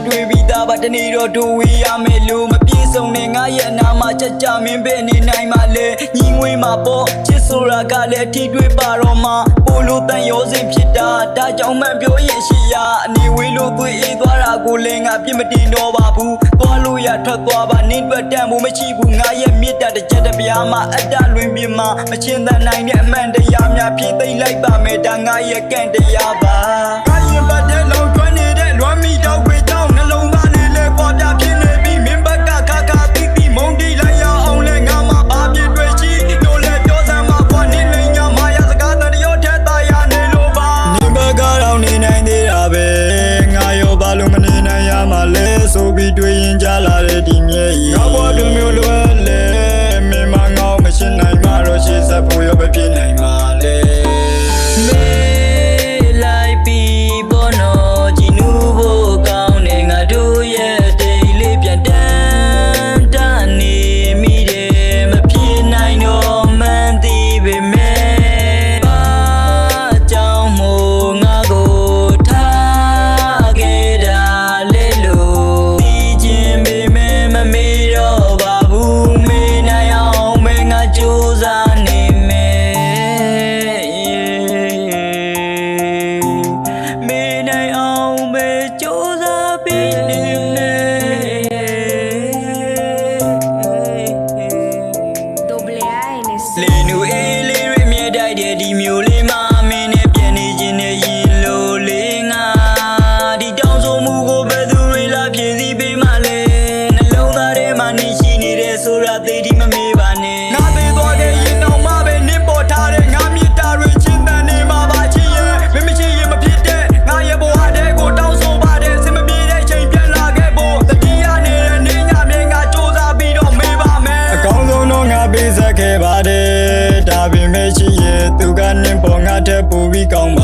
တွေ့ပြီးသားပါတနေ့တော့တို့ဝေးရမယ်လို့မပြေဆုံးနဲ့ငါရဲ့နာမှာချက်ကြမင်းပဲနေနိုင်မှလဲညီငွေမှာပေါ့ချစ်ဆိုတာကလည်းထိတွေ့ပါတော့မှပိုလို့တန်ရောစင်ဖြစ်တာဒါကြောင့်မှန်ပြောရင်ရှိရအနေဝေးလို့သွေးအေးသွားတာကိုလည်းငါပြစ်မတင်တော့ပါဘူးသွားလို့ရထွက်သွားပါနင်းတွက်တန်ဖို့မရှိဘူးငါရဲ့မြစ်တာတစ်ချက်တစ်ပြားမှာအတ္တလွင်ပြမှာမချင်းတန်နိုင်တဲ့အမှန်တရားများဖြည့်သိမ့်လိုက်ပါမယ်ဒါငါရဲ့ကံတရားပါငါရင်ပတ်တဲ့လုံကျွမ်းနေတဲ့လွမ်းမိတော့ခွေတောင်းနှလုံးသားလေးလဲကွာပြဖြစ်နေပြီမင်းဘက်ကခါခါတိတိမုန်းတီလိုက်ရအောင်လဲငါမှဘာပြည့်တွေ့ရှိလို့လဲပြောစမ်းမှာကွာနေလိမ့်ညမာရစကားတရရောထက်သားရနေလို့ပါနေဘက်ကတော့နေနိုင်သေးတာပဲငါရောဘာလို့မနေနိုင်ရမှာလဲဆိုပြီးတွေ့ရင်ကြလာတဲ့ဒီမြဲကြီးငါဘောတို့မျိုးလွယ်လဲမင်းမငေါ့မရှင်းနိုင်မှာတော့ရှေ့ဆက်ဖို့ရောပဲဖြစ်နိုင်မှာလဲလေနူအေးလေးရမြဲတိုက်တဲ့ဒီမျိုးလေးမှာမင်းနဲ့ပြန်နေခြင်းနဲ့ရင်လို့လေးငါဒီတောင်းဆိုမှုကိုဘယ်သူတွေလာဖြည့်စည်းပေးမှလဲနှလုံးသားထဲမှာနေရှိနေတဲ့ဆိုတာသိဒီမမေ့ပါနဲ့ငါသေးသွားတဲ့ရင်တောင်မှပဲနင်းပေါ်ထားတဲ့ငါမြစ်တာတွေချင်းတန်နေမှာပါချစ်ရဲ့မင်းမရှိရင်မဖြစ်တဲ့ငါရဲ့ဘဝတဲ့ကိုတောင်းဆိုပါတယ်စင်မပြေတဲ့ချိန်ပြန်လာခဲ့ဖို့တတိယနေတဲ့နေညမြေငါစူးစမ်းပြီးတော့မေးပါမယ်အကောင်းဆုံးတော့ငါပေးဆက်ခဲ့ပါတယ်ဒါပေမဲ့ရှိရဲ့သူကနင်းပေါ်ငါထက်ပိုပြီးကောင်းပါ